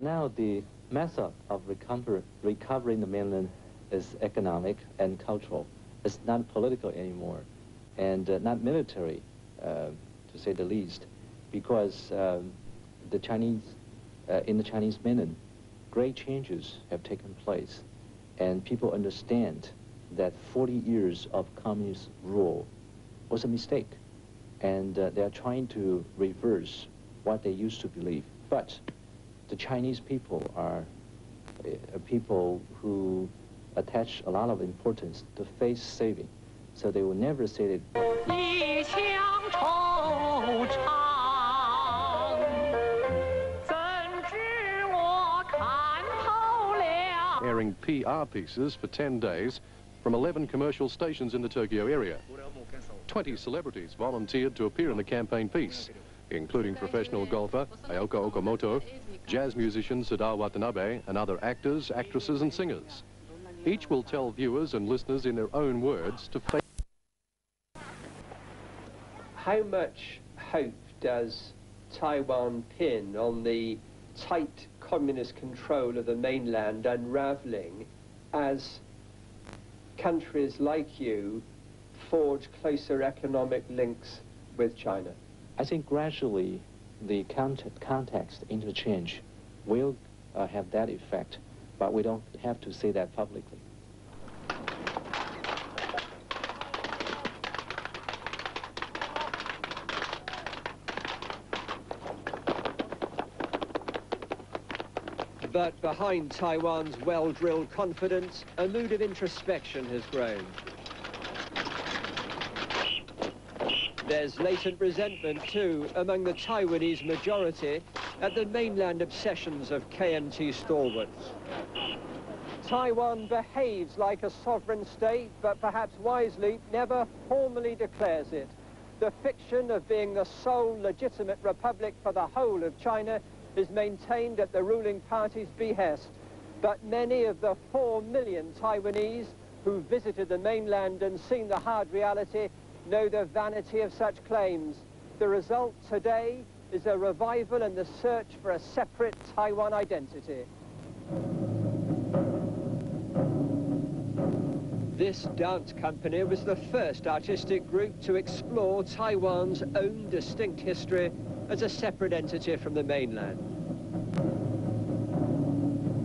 Now the method of recovering the mainland is economic and cultural. It's not political anymore, and not military, to say the least, because the Chinese, in the Chinese mainland, great changes have taken place, and people understand that 40 years of communist rule was a mistake, and they're trying to reverse what they used to believe. But the Chinese people are people who attach a lot of importance to face saving, so they will never say that. Airing PR pieces for 10 days from 11 commercial stations in the Tokyo area. 20 celebrities volunteered to appear in the campaign piece, including professional golfer Ayaka Okamoto, jazz musician Sadao Watanabe, and other actors, actresses and singers. Each will tell viewers and listeners in their own words to face. How much hope does Taiwan pin on the tight communist control of the mainland unraveling as countries like you forge closer economic links with China? I think gradually the context interchange will have that effect, but we don't have to say that publicly. But behind Taiwan's well-drilled confidence, a mood of introspection has grown. There's latent resentment, too, among the Taiwanese majority at the mainland obsessions of KMT stalwarts. Taiwan behaves like a sovereign state, but perhaps wisely never formally declares it. The fiction of being the sole legitimate republic for the whole of China is maintained at the ruling party's behest. But many of the 4 million Taiwanese who visited the mainland and seen the hard reality know the vanity of such claims. The result today is a revival and the search for a separate Taiwan identity. This dance company was the first artistic group to explore Taiwan's own distinct history as a separate entity from the mainland.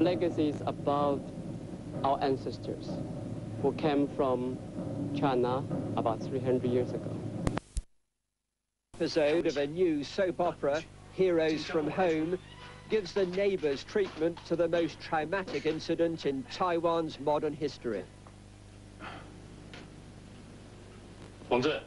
Legacies about our ancestors who came from China about 300 years ago. Episode of a new soap opera, Heroes from Home, gives the neighbours treatment to the most traumatic incident in Taiwan's modern history.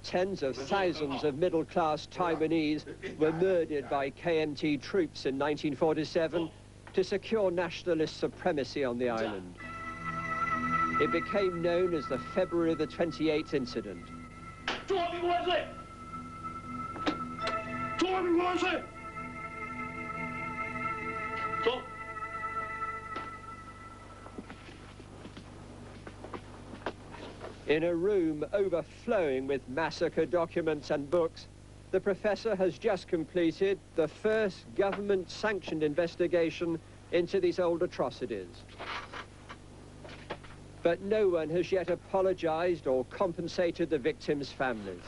Tens of thousands of middle-class Taiwanese were murdered by KMT troops in 1947 to secure nationalist supremacy on the island. It became known as the February the 28th incident. In a room overflowing with massacre documents and books, the professor has just completed the first government-sanctioned investigation into these old atrocities. But no one has yet apologized or compensated the victims' families.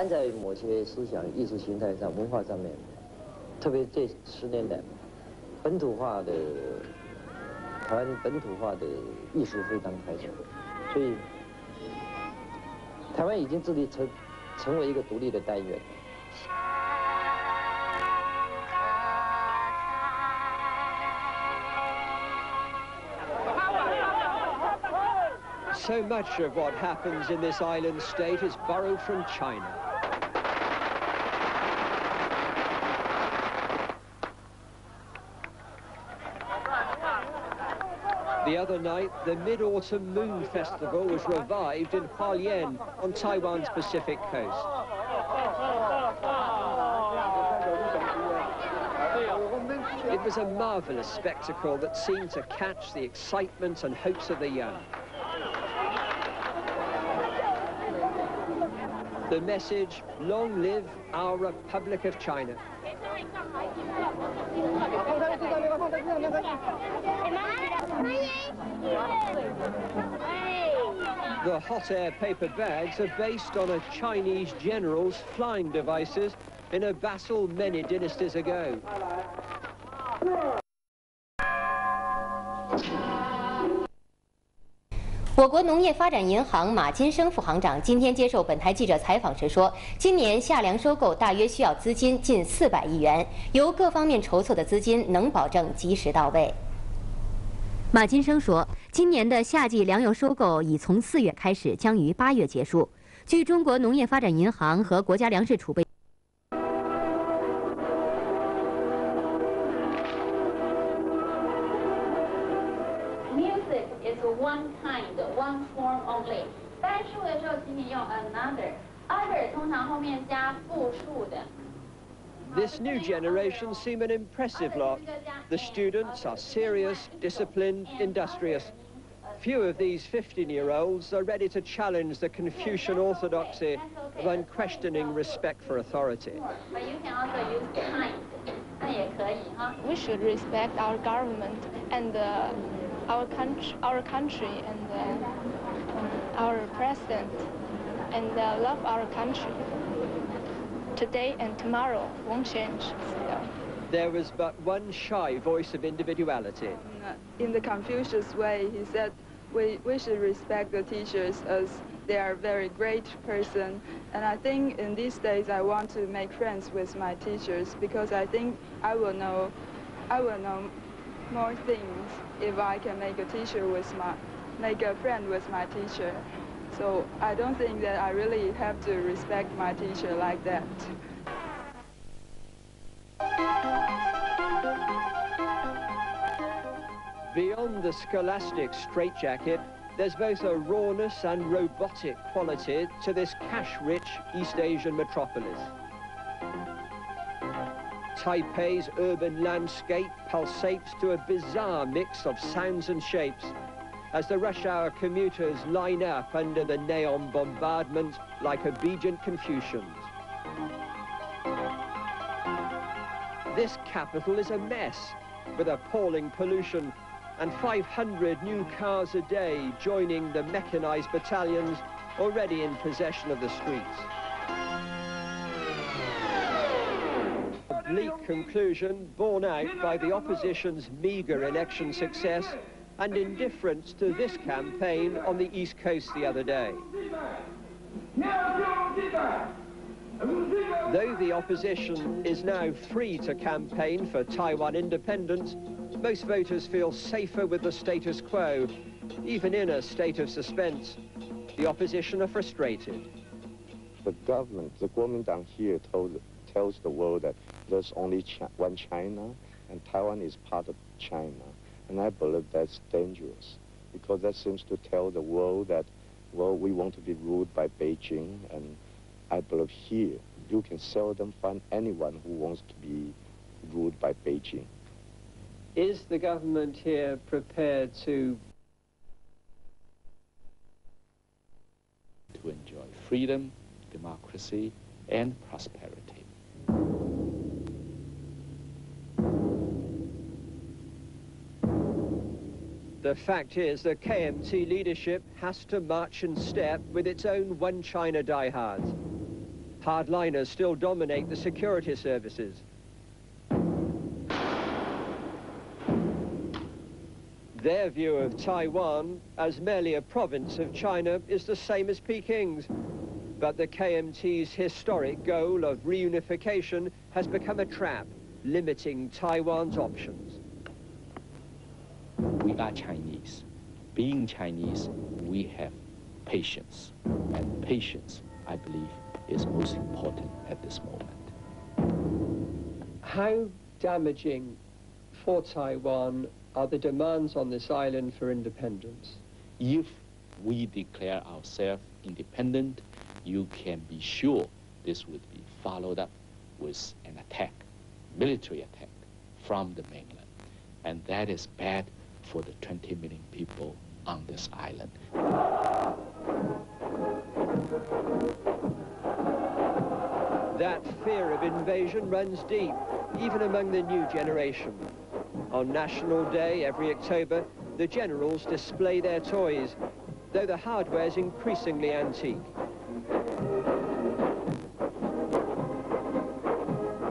在某些思想、艺术形态上、文化上面，特别这10年来，本土化的台湾本土化的艺术非常开展，所以台湾已经自立成为一个独立的单元。 So much of what happens in this island state is borrowed from China. The other night, the Mid-Autumn Moon Festival was revived in Hualien on Taiwan's Pacific coast. It was a marvelous spectacle that seemed to catch the excitement and hopes of the young. The message, long live our Republic of China. The hot air paper bags are based on a Chinese general's flying devices in a battle many dynasties ago. 我国农业发展银行马金生副行长今天接受本台记者采访时说，今年夏粮收购大约需要资金近400亿元，由各方面筹措的资金能保证及时到位。马金生说，今年的夏季粮油收购已从4月开始，将于8月结束。据中国农业发展银行和国家粮食储备。 One kind, one form only. 单数的时候，请你用 another. Other 通常后面加复数的。 This new generation seem an impressive lot. The students are serious, disciplined, industrious. Few of these 15-year-olds are ready to challenge the Confucian orthodoxy of unquestioning respect for authority. But you can also use kind. 那也可以哈。 We should respect our government and our country and our president, and love our country. Today and tomorrow won't change. So. There was but one shy voice of individuality. In the Confucius way, he said we should respect the teachers as they are a very great person. And I think in these days I want to make friends with my teachers because I think I will know more things if I can make a friend with my teacher. So I don't think that I really have to respect my teacher like that. Beyond the scholastic straitjacket, there's both a rawness and robotic quality to this cash-rich East Asian metropolis. Taipei's urban landscape pulsates to a bizarre mix of sounds and shapes as the rush-hour commuters line up under the neon bombardment like obedient Confucians. This capital is a mess, with appalling pollution and 500 new cars a day joining the mechanized battalions already in possession of the streets. A bleak conclusion borne out by the opposition's meagre election success and indifference to this campaign on the East Coast the other day. Though the opposition is now free to campaign for Taiwan independence, most voters feel safer with the status quo. Even in a state of suspense, the opposition are frustrated. The government, the Kuomintang here tells the world that there's only one China and Taiwan is part of China. And I believe that's dangerous because that seems to tell the world that, well, we want to be ruled by Beijing. And I believe here you can seldom find anyone who wants to be ruled by Beijing. Is the government here prepared to enjoy freedom, democracy, and prosperity? The fact is the KMT leadership has to march in step with its own one China diehards. Hardliners still dominate the security services. Their view of Taiwan as merely a province of China is the same as Peking's. But the KMT's historic goal of reunification has become a trap, limiting Taiwan's options. We are Chinese. Being Chinese, we have patience. And patience, I believe, is most important at this moment. How damaging for Taiwan are the demands on this island for independence? If we declare ourselves independent, you can be sure this would be followed up with an attack, military attack, from the mainland. And that is bad for the 20 million people on this island. That fear of invasion runs deep. even among the new generation. On National Day every October, the generals display their toys, though the hardware's increasingly antique.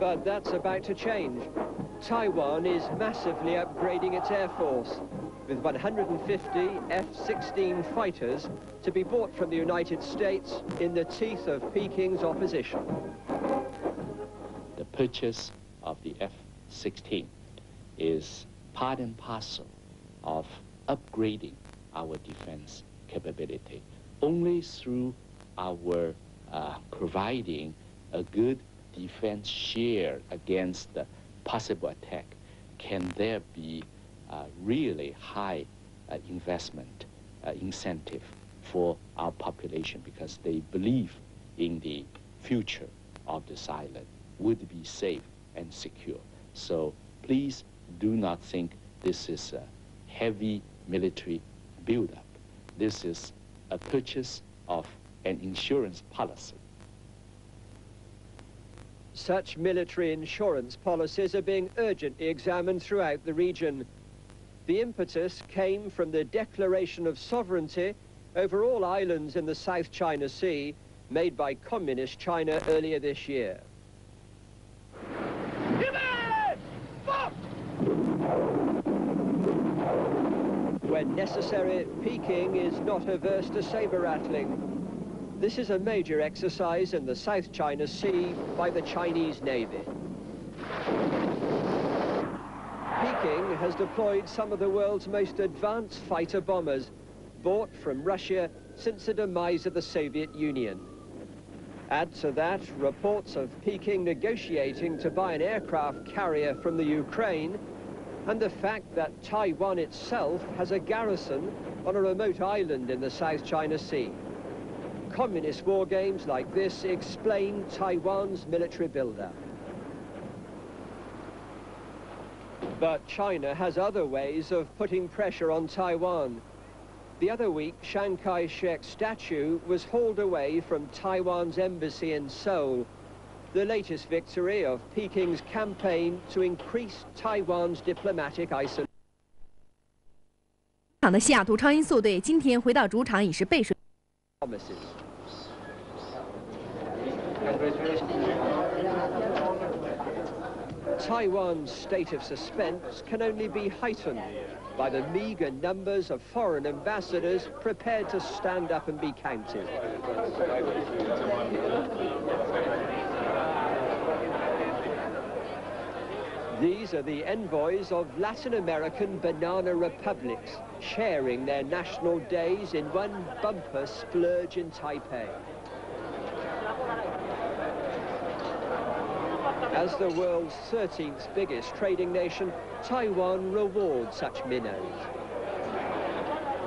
But that's about to change. Taiwan is massively upgrading its air force, with 150 F-16 fighters to be bought from the United States in the teeth of Peking's opposition. The purchase of the F-16 is part and parcel of upgrading our defense capability. Only through our providing a good defense share against the possible attack can there be really high investment incentive for our population, because they believe in the future of this island would be safe and secure. So please do not think this is a heavy military buildup. This is a purchase of an insurance policy. Such military insurance policies are being urgently examined throughout the region. The impetus came from the declaration of sovereignty over all islands in the South China Sea made by Communist China earlier this year. When necessary, Peking is not averse to saber-rattling. This is a major exercise in the South China Sea by the Chinese Navy. Peking has deployed some of the world's most advanced fighter bombers, bought from Russia since the demise of the Soviet Union. Add to that reports of Peking negotiating to buy an aircraft carrier from the Ukraine, and the fact that Taiwan itself has a garrison on a remote island in the South China Sea. Communist war games like this explain Taiwan's military buildup. But China has other ways of putting pressure on Taiwan. The other week, Chiang Kai-shek's statue was hauled away from Taiwan's embassy in Seoul, the latest victory of Peking's campaign to increase Taiwan's diplomatic isolation. 的西雅图超音速队今天回到主场已是背水。 Taiwan's state of suspense can only be heightened by the meager numbers of foreign ambassadors prepared to stand up and be counted. These are the envoys of Latin American banana republics, sharing their national days in one bumper splurge in Taipei. As the world's 13th biggest trading nation, Taiwan rewards such minnows.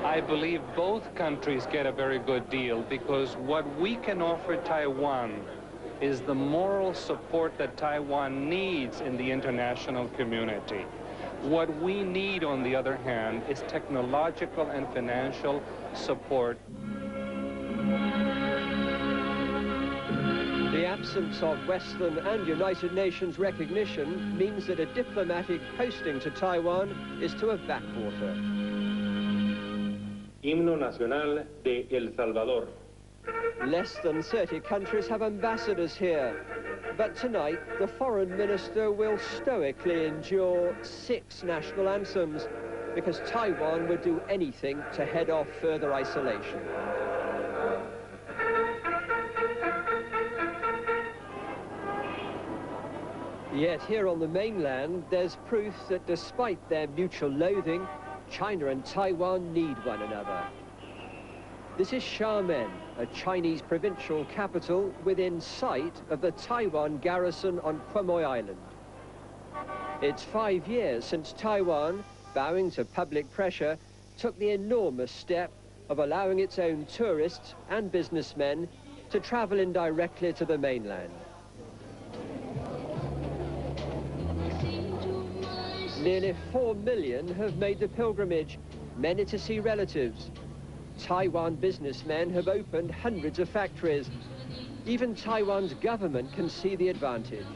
I believe both countries get a very good deal, because what we can offer Taiwan is the moral support that Taiwan needs in the international community. What we need, on the other hand, is technological and financial support. The absence of Western and United Nations recognition means that a diplomatic posting to Taiwan is to a backwater. Himno Nacional de El Salvador. Less than 30 countries have ambassadors here, but tonight the foreign minister will stoically endure 6 national anthems, because Taiwan would do anything to head off further isolation. Yet here on the mainland, there's proof that despite their mutual loathing, China and Taiwan need one another. This is Xiamen, a Chinese provincial capital within sight of the Taiwan garrison on Quemoy Island. It's 5 years since Taiwan, bowing to public pressure, took the enormous step of allowing its own tourists and businessmen to travel indirectly to the mainland. Nearly 4 million have made the pilgrimage, many to see relatives. Taiwan businessmen have opened hundreds of factories. Even Taiwan's government can see the advantage.